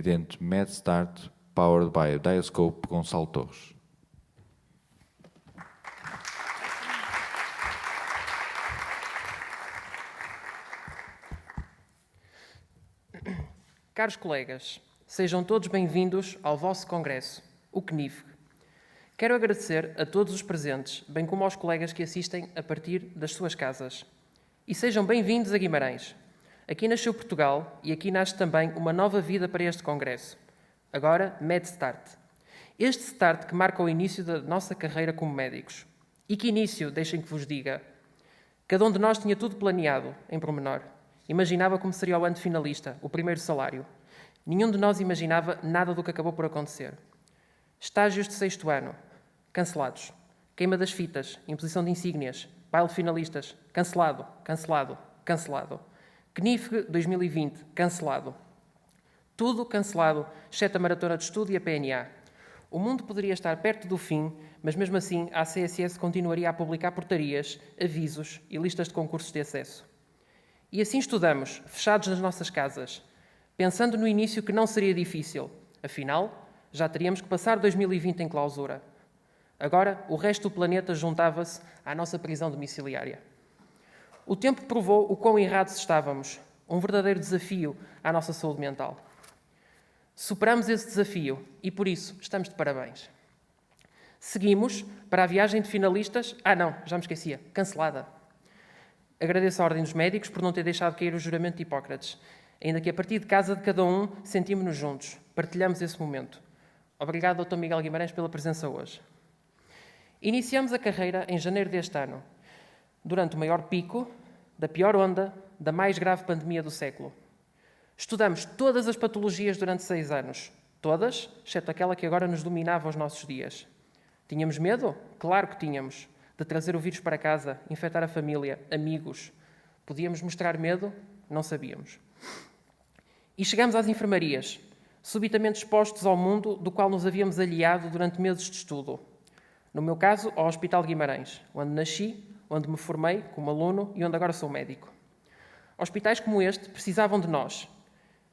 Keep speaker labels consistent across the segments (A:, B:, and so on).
A: Presidente MedStart, powered by Diascope Gonçalo Torres.
B: Caros colegas, sejam todos bem-vindos ao vosso congresso, o CNIFG. Quero agradecer a todos os presentes, bem como aos colegas que assistem a partir das suas casas. E sejam bem-vindos a Guimarães. Aqui nasceu Portugal e aqui nasce também uma nova vida para este congresso. Agora, MedStart. Este start que marca o início da nossa carreira como médicos. E que início, deixem que vos diga. Cada um de nós tinha tudo planeado, em pormenor. Imaginava como seria o ano finalista, o primeiro salário. Nenhum de nós imaginava nada do que acabou por acontecer. Estágios de 6º ano, cancelados. Queima das fitas, imposição de insígnias, baile de finalistas, cancelado, cancelado, cancelado. CNIFG 2020, cancelado. Tudo cancelado, exceto a maratona de estudo e a PNA. O mundo poderia estar perto do fim, mas mesmo assim a ACSS continuaria a publicar portarias, avisos e listas de concursos de acesso. E assim estudamos, fechados nas nossas casas, pensando no início que não seria difícil. Afinal, já teríamos que passar 2020 em clausura. Agora, o resto do planeta juntava-se à nossa prisão domiciliária. O tempo provou o quão errados estávamos. Um verdadeiro desafio à nossa saúde mental. Superamos esse desafio e, por isso, estamos de parabéns. Seguimos para a viagem de finalistas... já me esquecia. Cancelada. Agradeço à Ordem dos Médicos por não ter deixado cair o juramento de Hipócrates. Ainda que a partir de casa de cada um, sentimos-nos juntos. Partilhamos esse momento. Obrigado, Dr. Miguel Guimarães, pela presença hoje. Iniciamos a carreira em janeiro deste ano, durante o maior pico, da pior onda, da mais grave pandemia do século. Estudamos todas as patologias durante 6 anos. Todas, exceto aquela que agora nos dominava aos nossos dias. Tínhamos medo? Claro que tínhamos. De trazer o vírus para casa, infectar a família, amigos. Podíamos mostrar medo? Não sabíamos. E chegamos às enfermarias, subitamente expostos ao mundo do qual nos havíamos aliado durante meses de estudo. No meu caso, ao Hospital de Guimarães, onde nasci, onde me formei como aluno e onde agora sou médico. Hospitais como este precisavam de nós.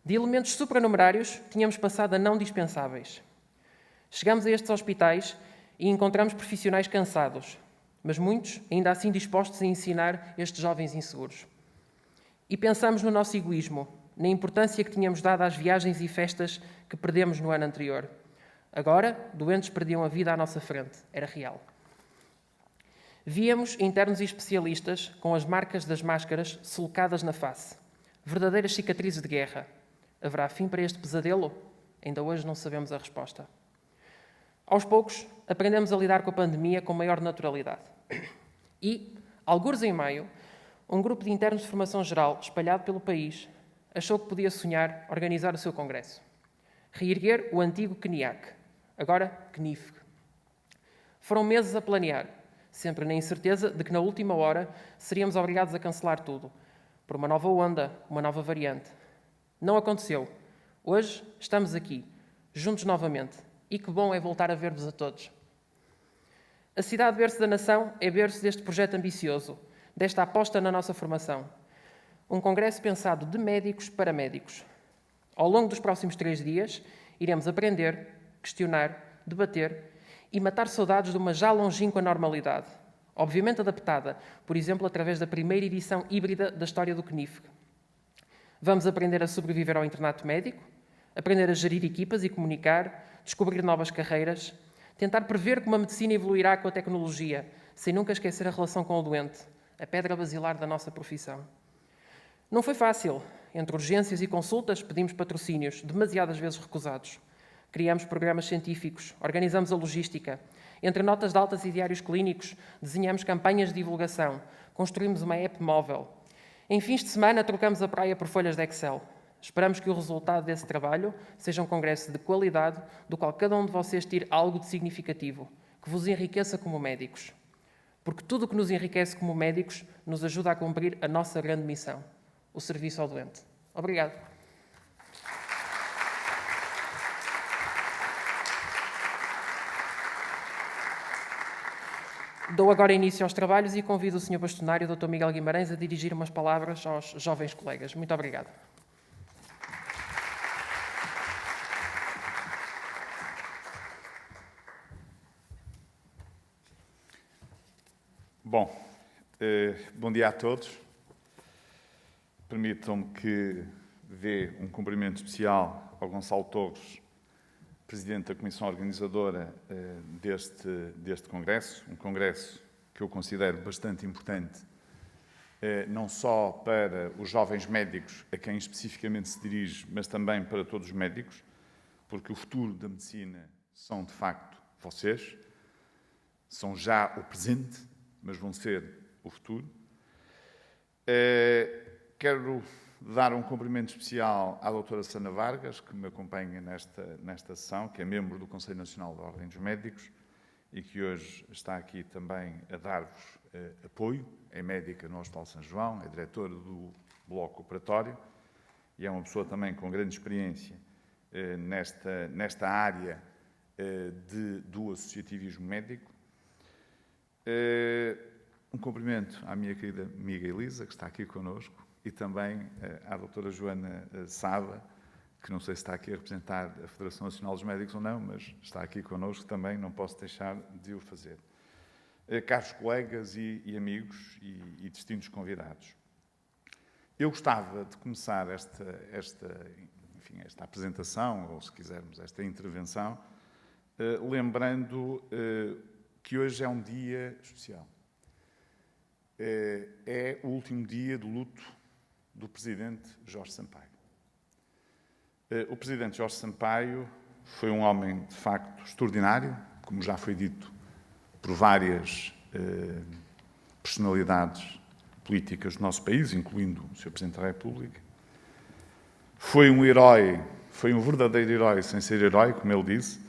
B: De elementos supranumerários, tínhamos passado a não dispensáveis. Chegamos a estes hospitais e encontramos profissionais cansados, mas muitos ainda assim dispostos a ensinar estes jovens inseguros. E pensamos no nosso egoísmo, na importância que tínhamos dado às viagens e festas que perdemos no ano anterior. Agora, doentes perdiam a vida à nossa frente. Era real. Víamos internos e especialistas com as marcas das máscaras sulcadas na face. Verdadeiras cicatrizes de guerra. Haverá fim para este pesadelo? Ainda hoje não sabemos a resposta. Aos poucos, aprendemos a lidar com a pandemia com maior naturalidade. E, algures em maio, um grupo de internos de formação geral, espalhado pelo país, achou que podia sonhar organizar o seu congresso. Reerguer o antigo CNIAC, agora CNIFG. Foram meses a planear, sempre na incerteza de que na última hora seríamos obrigados a cancelar tudo, por uma nova onda, uma nova variante. Não aconteceu. Hoje estamos aqui, juntos novamente, e que bom é voltar a ver-vos a todos. A cidade berço da nação é berço deste projeto ambicioso, desta aposta na nossa formação. Um congresso pensado de médicos para médicos. Ao longo dos próximos 3 dias, iremos aprender, questionar, debater e matar saudades de uma já longínqua normalidade, obviamente adaptada, por exemplo, através da primeira edição híbrida da história do CNIFG. Vamos aprender a sobreviver ao internato médico, aprender a gerir equipas e comunicar, descobrir novas carreiras, tentar prever como a medicina evoluirá com a tecnologia, sem nunca esquecer a relação com o doente, a pedra basilar da nossa profissão. Não foi fácil. Entre urgências e consultas, pedimos patrocínios, demasiadas vezes recusados. Criamos programas científicos, organizamos a logística. Entre notas de altas e diários clínicos, desenhamos campanhas de divulgação, construímos uma app móvel. Em fins de semana, trocamos a praia por folhas de Excel. Esperamos que o resultado desse trabalho seja um congresso de qualidade, do qual cada um de vocês tire algo de significativo, que vos enriqueça como médicos. Porque tudo o que nos enriquece como médicos nos ajuda a cumprir a nossa grande missão, o serviço ao doente. Obrigado. Dou agora início aos trabalhos e convido o Sr. Bastonário, Dr. Miguel Guimarães, a dirigir umas palavras aos jovens colegas. Muito obrigado.
C: Bom dia a todos. Permitam-me que dê um cumprimento especial ao Gonçalo Torres, Presidente da Comissão Organizadora deste Congresso, um congresso que eu considero bastante importante, não só para os jovens médicos, a quem especificamente se dirige, mas também para todos os médicos, porque o futuro da medicina são, de facto, vocês, são já o presente, mas vão ser o futuro. Quero dar um cumprimento especial à doutora Sana Vargas, que me acompanha nesta sessão, que é membro do Conselho Nacional da Ordem dos Médicos e que hoje está aqui também a dar-vos apoio. É médica no Hospital São João, é diretora do Bloco Operatório e é uma pessoa também com grande experiência nesta área do associativismo médico. Um cumprimento à minha querida amiga Elisa, que está aqui connosco, e também à doutora Joana Saba, que não sei se está aqui a representar a Federação Nacional dos Médicos ou não, mas está aqui connosco também, não posso deixar de o fazer. Caros colegas e amigos e distintos convidados, eu gostava de começar esta apresentação, ou se quisermos, esta intervenção, lembrando que hoje é um dia especial. É o último dia de luto do Presidente Jorge Sampaio. O Presidente Jorge Sampaio foi um homem, de facto, extraordinário, como já foi dito por várias personalidades políticas do nosso país, incluindo o Sr. Presidente da República. Foi um herói, foi um verdadeiro herói, sem ser herói, como ele disse,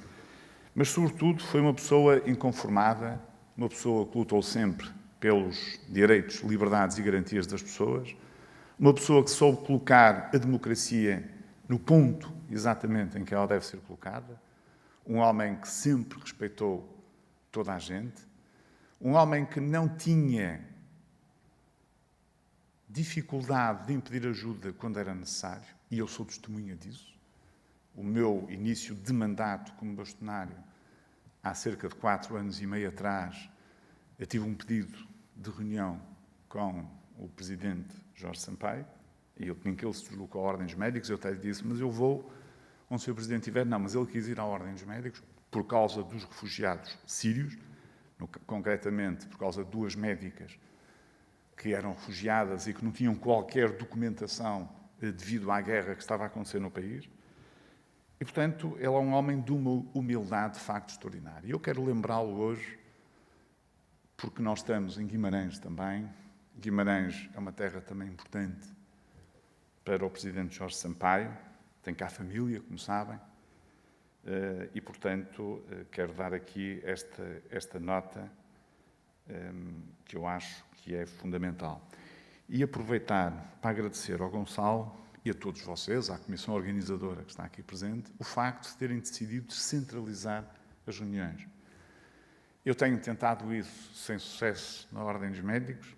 C: mas, sobretudo, foi uma pessoa inconformada, uma pessoa que lutou sempre pelos direitos, liberdades e garantias das pessoas, uma pessoa que soube colocar a democracia no ponto exatamente em que ela deve ser colocada, um homem que sempre respeitou toda a gente, um homem que não tinha dificuldade de impedir ajuda quando era necessário, e eu sou testemunha disso. O meu início de mandato como bastonário, há cerca de 4 anos e meio atrás, eu tive um pedido de reunião com o Presidente Jorge Sampaio, e eu tinha que ele se deslocou à Ordem dos Médicos, eu até lhe disse, mas eu vou onde o Sr. Presidente estiver. Não, mas ele quis ir à Ordem dos Médicos por causa dos refugiados sírios, concretamente por causa de 2 médicas que eram refugiadas e que não tinham qualquer documentação devido à guerra que estava a acontecer no país. E, portanto, ele é um homem de uma humildade, de facto, extraordinária. E eu quero lembrá-lo hoje, porque nós estamos em Guimarães também. Guimarães é uma terra também importante para o Presidente Jorge Sampaio. Tem cá família, como sabem. E, portanto, quero dar aqui esta nota que eu acho que é fundamental. E aproveitar para agradecer ao Gonçalo e a todos vocês, à Comissão Organizadora que está aqui presente, o facto de terem decidido descentralizar as reuniões. Eu tenho tentado isso sem sucesso na Ordem dos Médicos.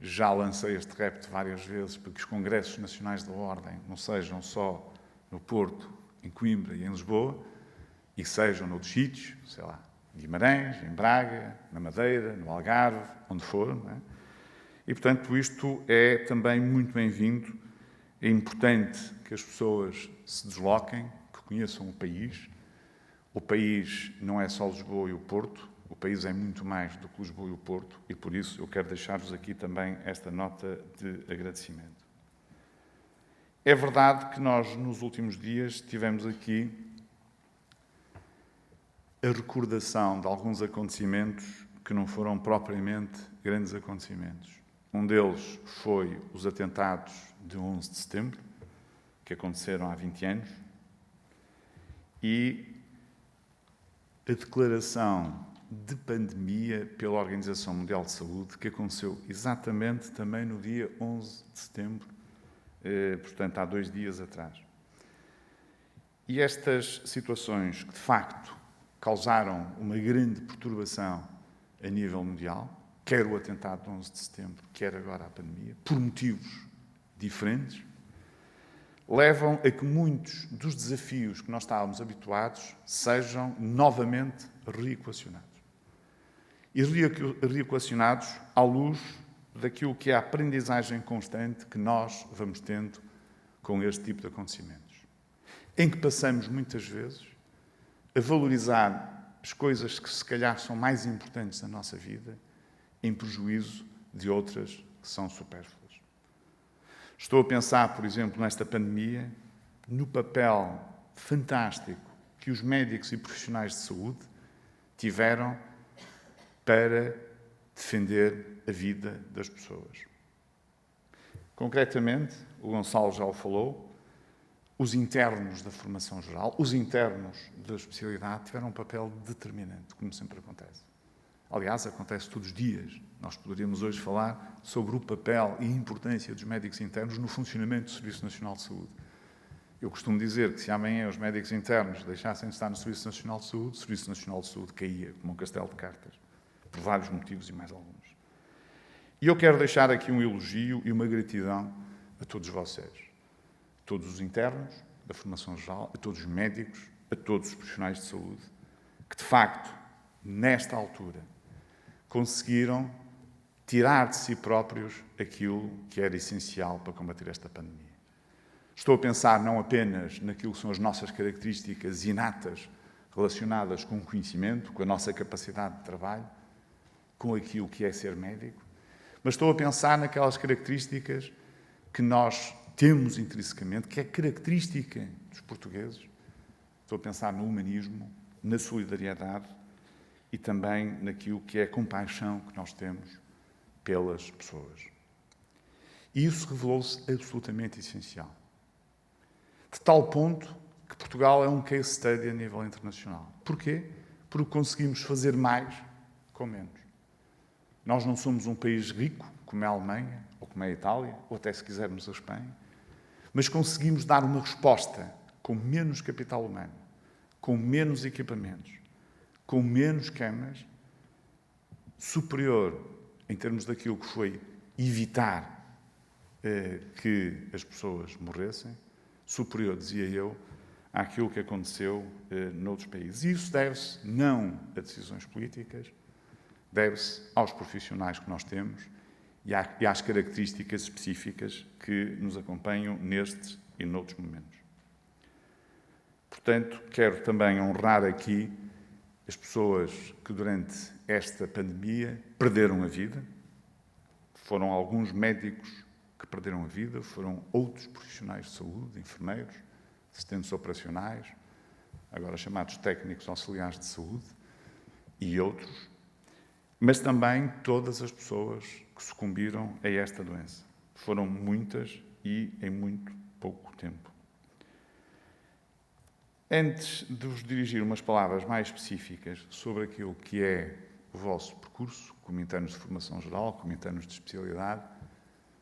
C: Já lancei este repto várias vezes para que os congressos nacionais da Ordem não sejam só no Porto, em Coimbra e em Lisboa, e sejam noutros sítios, sei lá, em Guimarães, em Braga, na Madeira, no Algarve, onde for, não é? E, portanto, isto é também muito bem-vindo. É importante que as pessoas se desloquem, que conheçam o país. O país não é só Lisboa e o Porto, o país é muito mais do que Lisboa e o Porto, e por isso eu quero deixar-vos aqui também esta nota de agradecimento. É verdade que nós, nos últimos dias, tivemos aqui a recordação de alguns acontecimentos que não foram propriamente grandes acontecimentos. Um deles foi os atentados de 11 de setembro, que aconteceram há 20 anos, e a declaração de pandemia pela Organização Mundial de Saúde, que aconteceu exatamente também no dia 11 de setembro, portanto, há 2 dias atrás. E estas situações que, de facto, causaram uma grande perturbação a nível mundial, quer o atentado de 11 de setembro, quer agora a pandemia, por motivos diferentes, levam a que muitos dos desafios que nós estávamos habituados sejam novamente reequacionados. e reequacionados à luz daquilo que é a aprendizagem constante que nós vamos tendo com este tipo de acontecimentos, em que passamos muitas vezes a valorizar as coisas que se calhar são mais importantes na nossa vida em prejuízo de outras que são supérfluas. Estou a pensar, por exemplo, nesta pandemia, no papel fantástico que os médicos e profissionais de saúde tiveram para defender a vida das pessoas. Concretamente, o Gonçalo já o falou, os internos da formação geral, os internos da especialidade tiveram um papel determinante, como sempre acontece. Aliás, acontece todos os dias. Nós poderíamos hoje falar sobre o papel e a importância dos médicos internos no funcionamento do Serviço Nacional de Saúde. Eu costumo dizer que se amanhã os médicos internos deixassem de estar no Serviço Nacional de Saúde, o Serviço Nacional de Saúde caía como um castelo de cartas, por vários motivos e mais alguns. E eu quero deixar aqui um elogio e uma gratidão a todos vocês, a todos os internos da formação geral, a todos os médicos, a todos os profissionais de saúde, que de facto, nesta altura, conseguiram tirar de si próprios aquilo que era essencial para combater esta pandemia. Estou a pensar não apenas naquilo que são as nossas características inatas relacionadas com o conhecimento, com a nossa capacidade de trabalho, com aquilo que é ser médico, mas estou a pensar naquelas características que nós temos intrinsecamente, que é característica dos portugueses. Estou a pensar no humanismo, na solidariedade e também naquilo que é a compaixão que nós temos pelas pessoas. E isso revelou-se absolutamente essencial. De tal ponto que Portugal é um case study a nível internacional. Porquê? Porque conseguimos fazer mais com menos. Nós não somos um país rico, como é a Alemanha, ou como é a Itália, ou até se quisermos a Espanha, mas conseguimos dar uma resposta com menos capital humano, com menos equipamentos, com menos camas, superior em termos daquilo que foi evitar que as pessoas morressem, superior, dizia eu, àquilo que aconteceu noutros países. E isso deve-se não a decisões políticas, deve-se aos profissionais que nós temos e às características específicas que nos acompanham nestes e noutros momentos. Portanto, quero também honrar aqui as pessoas que durante esta pandemia perderam a vida. Foram alguns médicos que perderam a vida, foram outros profissionais de saúde, enfermeiros, assistentes operacionais, agora chamados técnicos auxiliares de saúde, e outros, mas também todas as pessoas que sucumbiram a esta doença. Foram muitas e em muito pouco tempo. Antes de vos dirigir umas palavras mais específicas sobre aquilo que é o vosso percurso, como internos de formação geral, como internos de especialidade,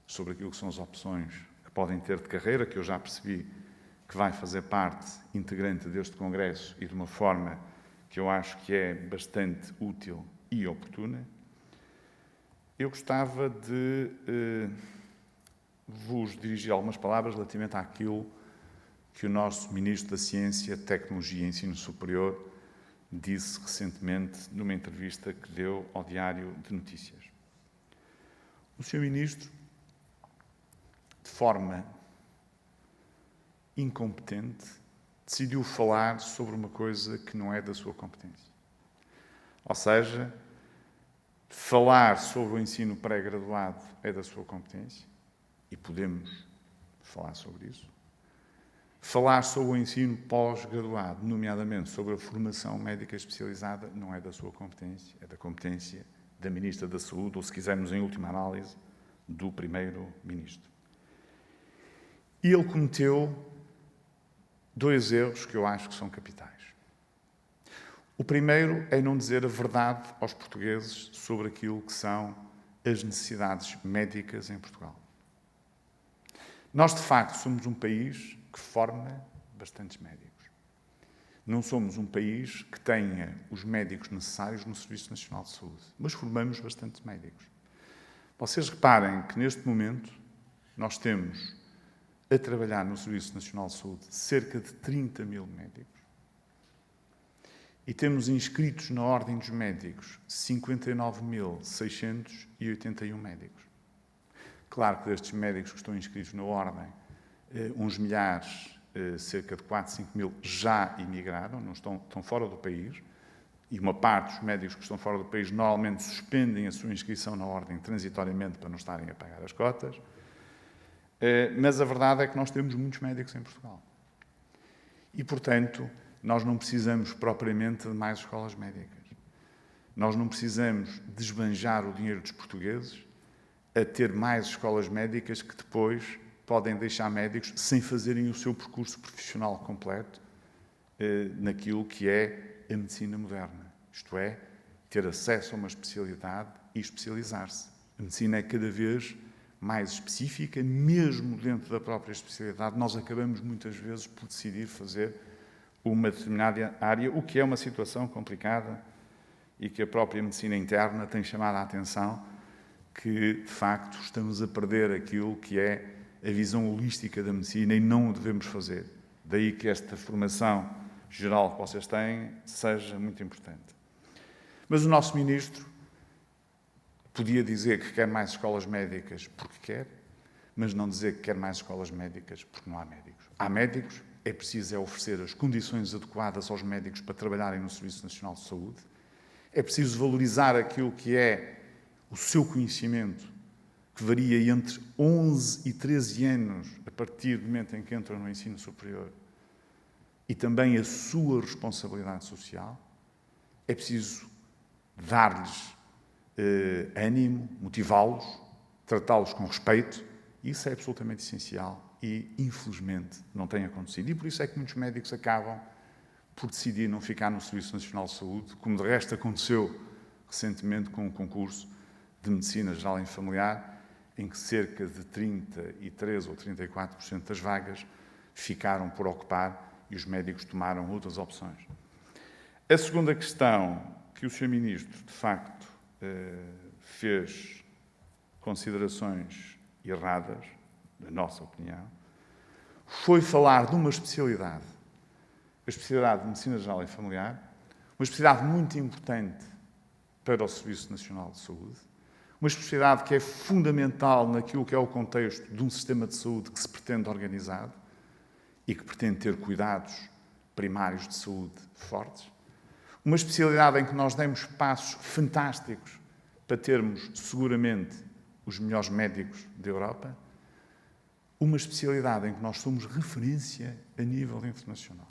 C: sobre aquilo que são as opções que podem ter de carreira, que eu já percebi que vai fazer parte integrante deste Congresso e de uma forma que eu acho que é bastante útil e oportuna, eu gostava de vos dirigir algumas palavras relativamente àquilo que o nosso Ministro da Ciência, Tecnologia e Ensino Superior disse recentemente numa entrevista que deu ao Diário de Notícias. O Sr. Ministro, de forma incompetente, decidiu falar sobre uma coisa que não é da sua competência. Ou seja, falar sobre o ensino pré-graduado é da sua competência, e podemos falar sobre isso. Falar sobre o ensino pós-graduado, nomeadamente sobre a formação médica especializada, não é da sua competência, é da competência da Ministra da Saúde, ou, se quisermos, em última análise, do Primeiro-Ministro. E ele cometeu dois erros que eu acho que são capitais. O primeiro é não dizer a verdade aos portugueses sobre aquilo que são as necessidades médicas em Portugal. Nós, de facto, somos um país que forma bastantes médicos. Não somos um país que tenha os médicos necessários no Serviço Nacional de Saúde, mas formamos bastantes médicos. Vocês reparem que, neste momento, nós temos a trabalhar no Serviço Nacional de Saúde cerca de 30 mil médicos. e temos inscritos na Ordem dos Médicos 59.681 médicos. Claro que destes médicos que estão inscritos na Ordem, uns milhares, cerca de 4, 5 mil, já emigraram, não estão fora do país, e uma parte dos médicos que estão fora do país normalmente suspendem a sua inscrição na Ordem transitoriamente para não estarem a pagar as cotas. Mas a verdade é que nós temos muitos médicos em Portugal. E, portanto, nós não precisamos propriamente de mais escolas médicas. Nós não precisamos desbanjar o dinheiro dos portugueses a ter mais escolas médicas que depois podem deixar médicos sem fazerem o seu percurso profissional completo naquilo que é a medicina moderna. Isto é, ter acesso a uma especialidade e especializar-se. A medicina é cada vez mais específica, mesmo dentro da própria especialidade. Nós acabamos muitas vezes por decidir fazer uma determinada área, o que é uma situação complicada e que a própria medicina interna tem chamado a atenção que, de facto, estamos a perder aquilo que é a visão holística da medicina e não o devemos fazer. Daí que esta formação geral que vocês têm seja muito importante. Mas o nosso Ministro podia dizer que quer mais escolas médicas porque quer, mas não dizer que quer mais escolas médicas porque não há médicos. Há médicos, é preciso oferecer as condições adequadas aos médicos para trabalharem no Serviço Nacional de Saúde, é preciso valorizar aquilo que é o seu conhecimento, que varia entre 11 e 13 anos, a partir do momento em que entram no ensino superior, e também a sua responsabilidade social. É preciso dar-lhes ânimo, motivá-los, tratá-los com respeito. Isso é absolutamente essencial e, infelizmente, não tem acontecido. E por isso é que muitos médicos acabam por decidir não ficar no Serviço Nacional de Saúde, como de resto aconteceu recentemente com o concurso de Medicina Geral e Familiar, em que cerca de 33% ou 34% das vagas ficaram por ocupar e os médicos tomaram outras opções. A segunda questão que o Sr. Ministro, de facto, fez considerações erradas, na nossa opinião, foi falar de uma especialidade, a especialidade de Medicina Geral e Familiar, uma especialidade muito importante para o Serviço Nacional de Saúde, uma especialidade que é fundamental naquilo que é o contexto de um sistema de saúde que se pretende organizado e que pretende ter cuidados primários de saúde fortes. Uma especialidade em que nós demos passos fantásticos para termos, seguramente, os melhores médicos da Europa. Uma especialidade em que nós somos referência a nível internacional.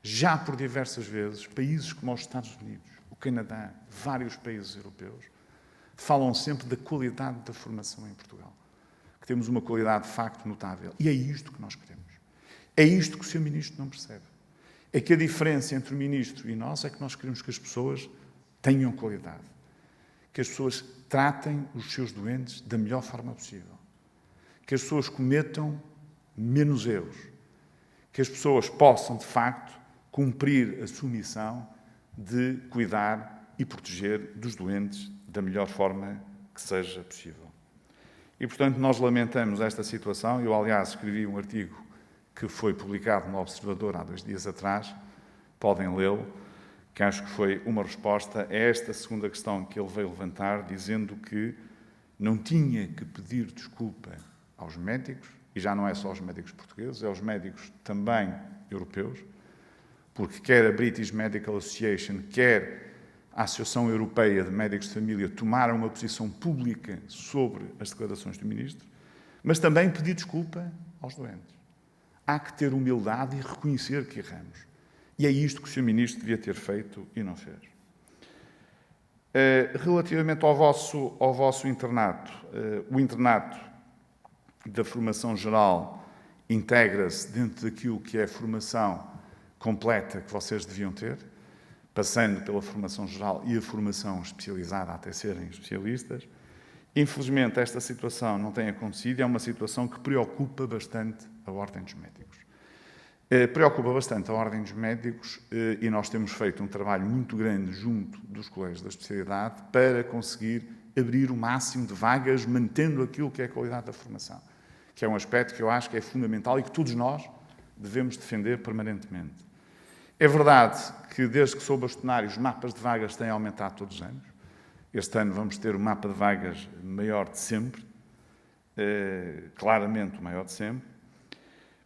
C: Já por diversas vezes, países como os Estados Unidos, o Canadá, vários países europeus, falam sempre da qualidade da formação em Portugal. Que temos uma qualidade, de facto, notável. E é isto que nós queremos. É isto que o Sr. Ministro não percebe. É que a diferença entre o Ministro e nós é que nós queremos que as pessoas tenham qualidade. Que as pessoas tratem os seus doentes da melhor forma possível. Que as pessoas cometam menos erros. Que as pessoas possam, de facto, cumprir a sua missão de cuidar e proteger dos doentes da melhor forma que seja possível. E, portanto, nós lamentamos esta situação. Eu, aliás, escrevi um artigo que foi publicado no Observador há 2 dias atrás, podem lê-lo, que acho que foi uma resposta a esta segunda questão que ele veio levantar, dizendo que não tinha que pedir desculpa aos médicos, e já não é só aos médicos portugueses, é aos médicos também europeus, porque quer a British Medical Association, quer a Associação Europeia de Médicos de Família tomaram uma posição pública sobre as declarações do Ministro, mas também pedir desculpa aos doentes. Há que ter humildade e reconhecer que erramos. E é isto que o Sr. Ministro devia ter feito e não fez. Relativamente ao vosso internato, o internato da formação geral integra-se dentro daquilo que é a formação completa que vocês deviam ter, passando pela formação geral e a formação especializada até serem especialistas. Infelizmente, esta situação não tem acontecido, é uma situação que preocupa bastante a Ordem dos Médicos. Preocupa bastante a Ordem dos Médicos e nós temos feito um trabalho muito grande junto dos colégios da especialidade para conseguir abrir o máximo de vagas, mantendo aquilo que é a qualidade da formação, que é um aspecto que eu acho que é fundamental e que todos nós devemos defender permanentemente. É verdade que, desde que sou bastonário, os mapas de vagas têm aumentado todos os anos. Este ano vamos ter o mapa de vagas maior de sempre, claramente o maior de sempre.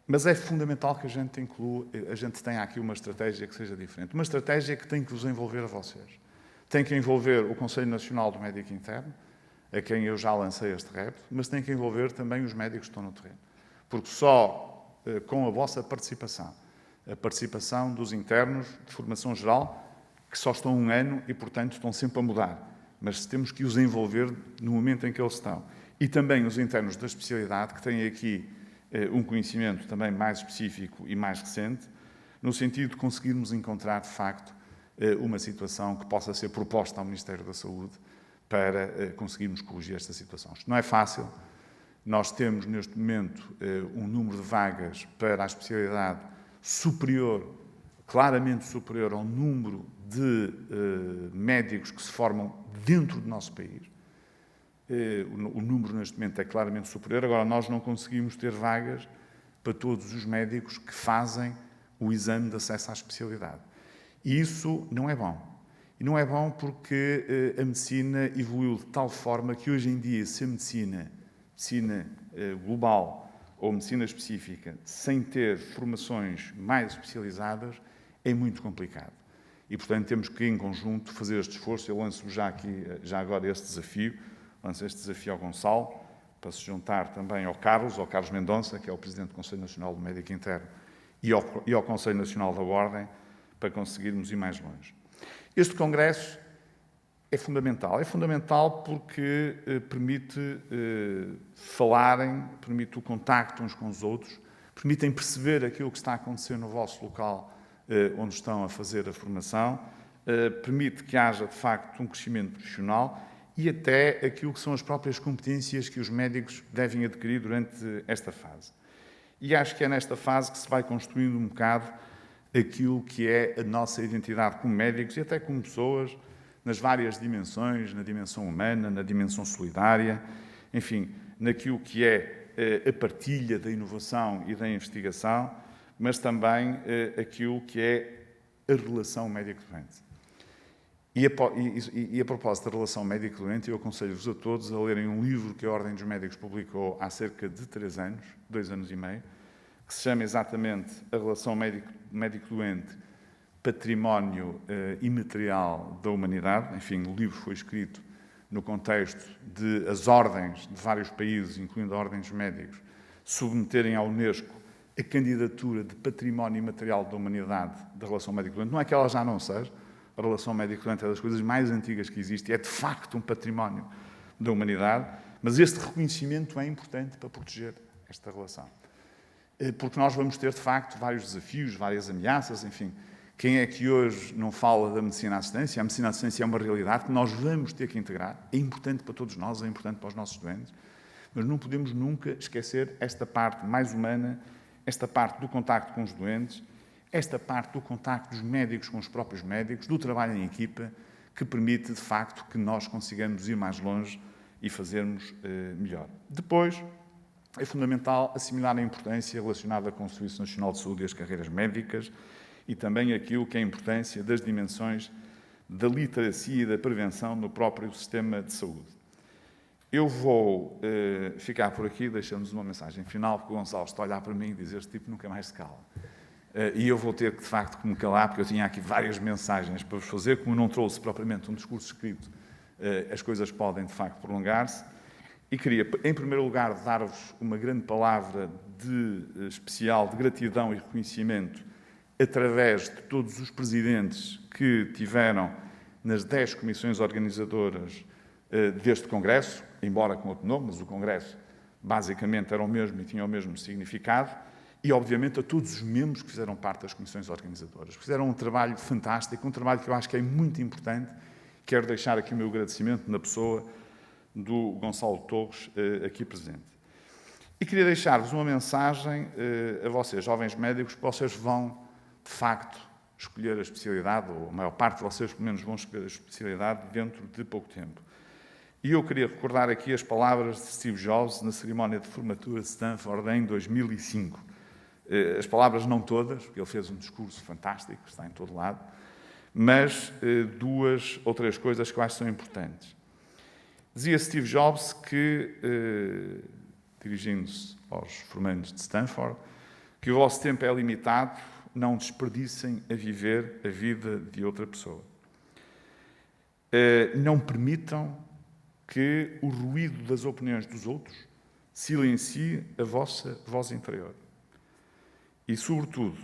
C: Mas é fundamental que a gente tenha aqui uma estratégia que seja diferente. Uma estratégia que tem que vos envolver a vocês. Tem que envolver o Conselho Nacional do Médico Interno, a quem eu já lancei este repto, mas tem que envolver também os médicos que estão no terreno. Porque só com a vossa participação, a participação dos internos de formação geral, que só estão um ano e, portanto, estão sempre a mudar. Mas temos que os envolver no momento em que eles estão. E também os internos da especialidade, que têm aqui um conhecimento também mais específico e mais recente, no sentido de conseguirmos encontrar, de facto, uma situação que possa ser proposta ao Ministério da Saúde para conseguirmos corrigir esta situação. Isto não é fácil. Nós temos, neste momento, um número de vagas para a especialidade superior, claramente superior ao número de médicos que se formam dentro do nosso país. O número, neste momento, é claramente superior. Agora, nós não conseguimos ter vagas para todos os médicos que fazem o exame de acesso à especialidade. E isso não é bom. E não é bom porque a medicina evoluiu de tal forma que, hoje em dia, se a medicina global ou medicina específica, sem ter formações mais especializadas, é muito complicado. E, portanto, temos que, em conjunto, fazer este esforço. Eu lanço já agora este desafio. Lanço este desafio ao Gonçalo, para se juntar também ao Carlos Mendonça, que é o Presidente do Conselho Nacional do Médico Interno, e ao Conselho Nacional da Ordem, para conseguirmos ir mais longe. Este congresso é fundamental. É fundamental porque permite falarem, permite o contacto uns com os outros, permitem perceber aquilo que está a acontecer no vosso local onde estão a fazer a formação, permite que haja, de facto, um crescimento profissional e até aquilo que são as próprias competências que os médicos devem adquirir durante esta fase. E acho que é nesta fase que se vai construindo um bocado aquilo que é a nossa identidade como médicos e até como pessoas, nas várias dimensões, na dimensão humana, na dimensão solidária, enfim, naquilo que é a partilha da inovação e da investigação, mas também aquilo que é a relação médico-doente. E a propósito da relação médico-doente, eu aconselho-vos a todos a lerem um livro que a Ordem dos Médicos publicou há cerca de 3 anos, 2 anos e meio, que se chama exatamente A Relação Médico-Doente, Património Imaterial da Humanidade. Enfim, o livro foi escrito no contexto de as ordens de vários países, incluindo a Ordem dos Médicos, submeterem à Unesco a candidatura de Património Imaterial da Humanidade da relação médico-doente. Não é que ela já não seja. A relação médico-doente é das coisas mais antigas que existe, é de facto um património da humanidade, mas este reconhecimento é importante para proteger esta relação. Porque nós vamos ter, de facto, vários desafios, várias ameaças, enfim. Quem é que hoje não fala da medicina à assistência? A medicina à assistência é uma realidade que nós vamos ter que integrar. É importante para todos nós, é importante para os nossos doentes, mas não podemos nunca esquecer esta parte mais humana, esta parte do contacto com os doentes, esta parte do contacto dos médicos com os próprios médicos, do trabalho em equipa, que permite, de facto, que nós consigamos ir mais longe e fazermos melhor. Depois, é fundamental assimilar a importância relacionada com o Serviço Nacional de Saúde e as carreiras médicas e também aquilo que é a importância das dimensões da literacia e da prevenção no próprio sistema de saúde. Eu vou ficar por aqui, deixando-vos uma mensagem final, porque o Gonçalo está a olhar para mim e diz: este tipo nunca mais se cala. E eu vou ter que, de facto, que me calar, porque eu tinha aqui várias mensagens para vos fazer. Como não trouxe propriamente um discurso escrito, as coisas podem, de facto, prolongar-se. E queria, em primeiro lugar, dar-vos uma grande palavra especial de gratidão e reconhecimento através de todos os presidentes que tiveram nas 10 comissões organizadoras deste Congresso, embora com outro nome, mas o Congresso basicamente era o mesmo e tinha o mesmo significado, e, obviamente, a todos os membros que fizeram parte das comissões organizadoras. Fizeram um trabalho fantástico, um trabalho que eu acho que é muito importante. Quero deixar aqui o meu agradecimento na pessoa do Gonçalo Torres, aqui presente. E queria deixar-vos uma mensagem a vocês, jovens médicos, que vocês vão, de facto, escolher a especialidade, ou a maior parte de vocês, pelo menos, vão escolher a especialidade dentro de pouco tempo. E eu queria recordar aqui as palavras de Steve Jobs na cerimónia de formatura de Stanford em 2005. As palavras não todas, porque ele fez um discurso fantástico, está em todo lado, mas duas ou três coisas que eu acho que são importantes. Dizia Steve Jobs que, dirigindo-se aos formandos de Stanford, que o vosso tempo é limitado, não desperdicem a viver a vida de outra pessoa. Não permitam que o ruído das opiniões dos outros silencie a vossa voz interior. E, sobretudo,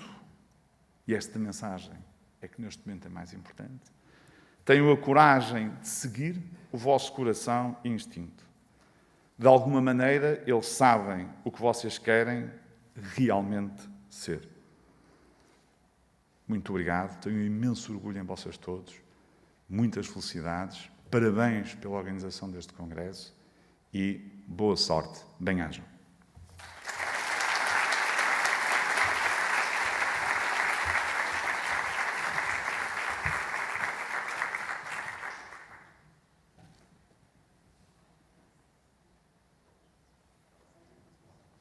C: e esta mensagem é que neste momento é mais importante, tenham a coragem de seguir o vosso coração e instinto. De alguma maneira, eles sabem o que vocês querem realmente ser. Muito obrigado, tenho um imenso orgulho em vocês todos, muitas felicidades, parabéns pela organização deste congresso e boa sorte, bem-ajam.